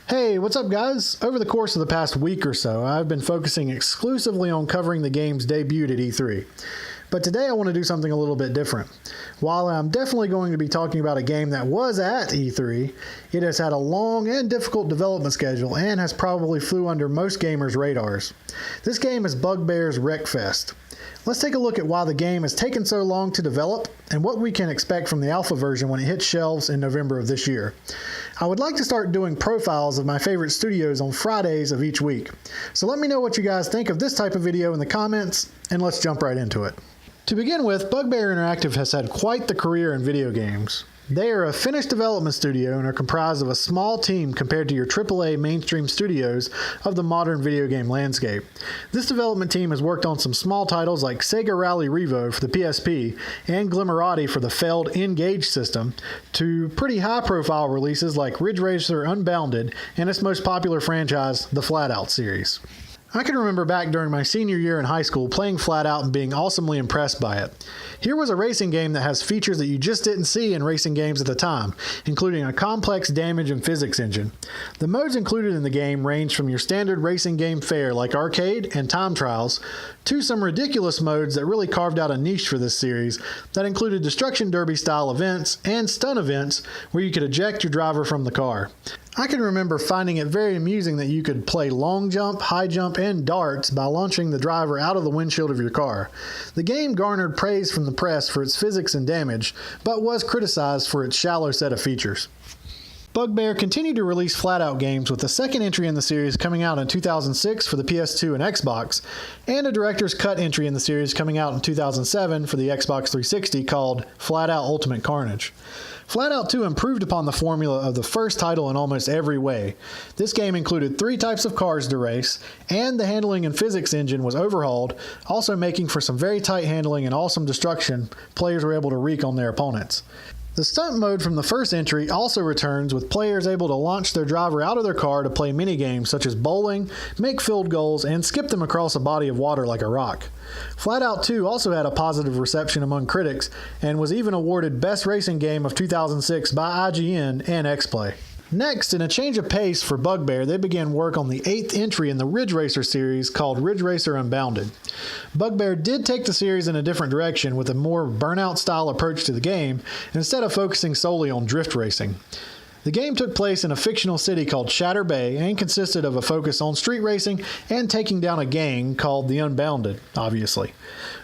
Hey, what's up guys? Over the course of the past week or so, I've been focusing exclusively on covering the games debuted at E3. But today I want to do something a little bit different. While I'm definitely going to be talking about a game that was at E3, it has had a long and difficult development schedule and has probably flew under most gamers' radars. This game is Bugbear'S Wreckfest. Let's take a look at why the game has taken so long to develop and what we can expect from the alpha version when it hits shelves in November of this year. I would like to start doing profiles of my favorite studios on Fridays of each week. So let me know what you guys think of this type of video in the comments, and let's jump right into it. To begin with, Bugbear Interactive has had quite the career in video games. They are a Finnish development studio and are comprised of a small team compared to your AAA mainstream studios of the modern video game landscape. This development team has worked on some small titles like Sega Rally Revo for the PSP and Glimmerati for the failed N-Gage system, to pretty high-profile releases like Ridge Racer Unbounded and its most popular franchise, the Flat Out series. I can remember back during my senior year in high school playing Flat Out and being awesomely impressed by it. Here was a racing game that has features that you just didn't see in racing games at the time, including a complex damage and physics engine. The modes included in the game range from your standard racing game fare like arcade and time trials, to some ridiculous modes that really carved out a niche for this series that included destruction derby style events and stun events where you could eject your driver from the car. I can remember finding it very amusing that you could play long jump, high jump, and darts by launching the driver out of the windshield of your car. The game garnered praise from the press for its physics and damage, but was criticized for its shallow set of features. Bugbear continued to release Flat-Out games, with the second entry in the series coming out in 2006 for the PS2 and Xbox, and a Director's Cut entry in the series coming out in 2007 for the Xbox 360 called Flat-Out Ultimate Carnage. Flat-Out 2 improved upon the formula of the first title in almost every way. This game included 3 types of cars to race, and the handling and physics engine was overhauled, also making for some very tight handling and awesome destruction players were able to wreak on their opponents. The stunt mode from the first entry also returns, with players able to launch their driver out of their car to play minigames such as bowling, make field goals, and skip them across a body of water like a rock. Flat-Out 2 also had a positive reception among critics and was even awarded Best Racing Game of 2006 by IGN and XPlay. Next, in a change of pace for Bugbear, they began work on the 8th entry in the Ridge Racer series called Ridge Racer Unbounded. Bugbear did take the series in a different direction with a more Burnout-style approach to the game, instead of focusing solely on drift racing. The game took place in a fictional city called Shatter Bay and consisted of a focus on street racing and taking down a gang called the Unbounded, obviously.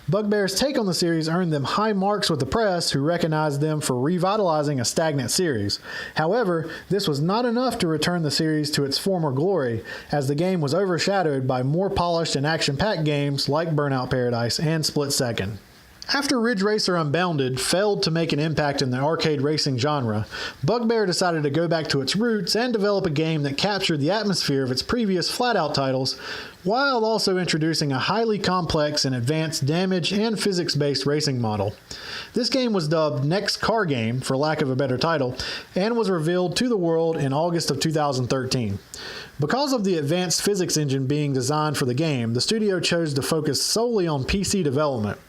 Bugbear's take on the series earned them high marks with the press, who recognized them for revitalizing a stagnant series. However, this was not enough to return the series to its former glory, as the game was overshadowed by more polished and action-packed games like Burnout Paradise and Split Second. After Ridge Racer Unbounded failed to make an impact in the arcade racing genre, Bugbear decided to go back to its roots and develop a game that captured the atmosphere of its previous Flat-Out titles, while also introducing a highly complex and advanced damage and physics-based racing model. This game was dubbed Next Car Game, for lack of a better title, and was revealed to the world in August of 2013. Because of the advanced physics engine being designed for the game, the studio chose to focus solely on PC development.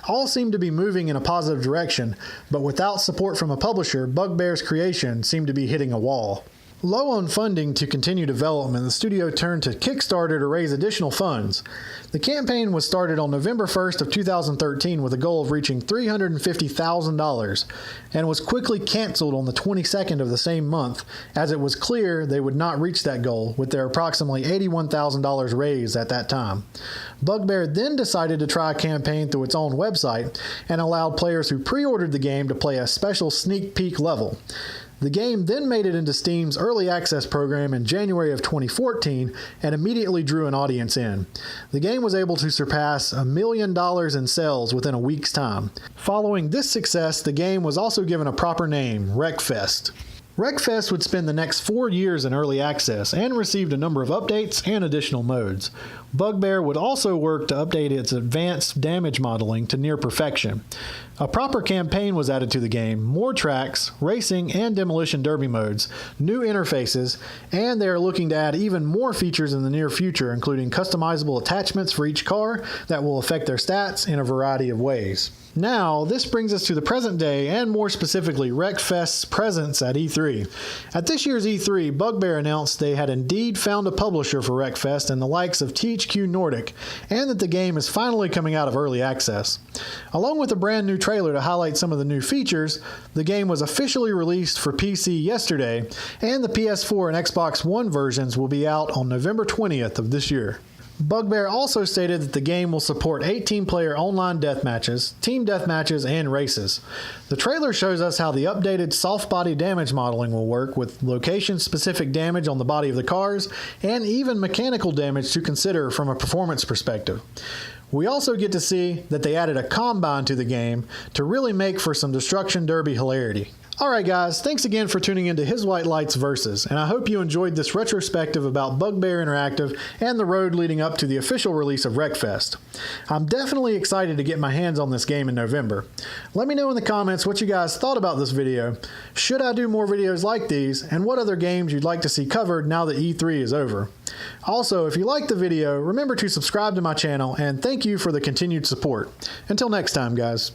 All seemed to be moving in a positive direction, but without support from a publisher, Bugbear's creation seemed to be hitting a wall. Low on funding to continue development, the studio turned to Kickstarter to raise additional funds. The campaign was started on November 1st of 2013 with a goal of reaching $350,000, and was quickly canceled on the 22nd of the same month, as it was clear they would not reach that goal with their approximately $81,000 raised at that time. Bugbear then decided to try a campaign through its own website and allowed players who pre-ordered the game to play a special sneak peek level. The game then made it into Steam's Early Access program in January of 2014 and immediately drew an audience in. The game was able to surpass $1 million in sales within a week's time. Following this success, the game was also given a proper name, Wreckfest. Wreckfest would spend the next 4 years in early access and received a number of updates and additional modes. Bugbear would also work to update its advanced damage modeling to near perfection. A proper campaign was added to the game, more tracks, racing and demolition derby modes, new interfaces, and they are looking to add even more features in the near future, including customizable attachments for each car that will affect their stats in a variety of ways. Now, this brings us to the present day, and more specifically, Wreckfest's presence at E3. At this year's E3, Bugbear announced they had indeed found a publisher for Wreckfest in the likes of THQ Nordic, and that the game is finally coming out of early access. Along with a brand new trailer to highlight some of the new features, the game was officially released for PC yesterday, and the PS4 and Xbox One versions will be out on November 20th of this year. Bugbear also stated that the game will support 18-player online deathmatches, team deathmatches, and races. The trailer shows us how the updated soft body damage modeling will work, with location-specific damage on the body of the cars, and even mechanical damage to consider from a performance perspective. We also get to see that they added a combine to the game to really make for some Destruction Derby hilarity. Alright guys, thanks again for tuning into hiswhitelight's Versus, and I hope you enjoyed this retrospective about Bugbear Interactive and the road leading up to the official release of Wreckfest. I'm definitely excited to get my hands on this game in November. Let me know in the comments what you guys thought about this video, should I do more videos like these, and what other games you'd like to see covered now that E3 is over. Also, if you liked the video, remember to subscribe to my channel, and thank you for the continued support. Until next time guys.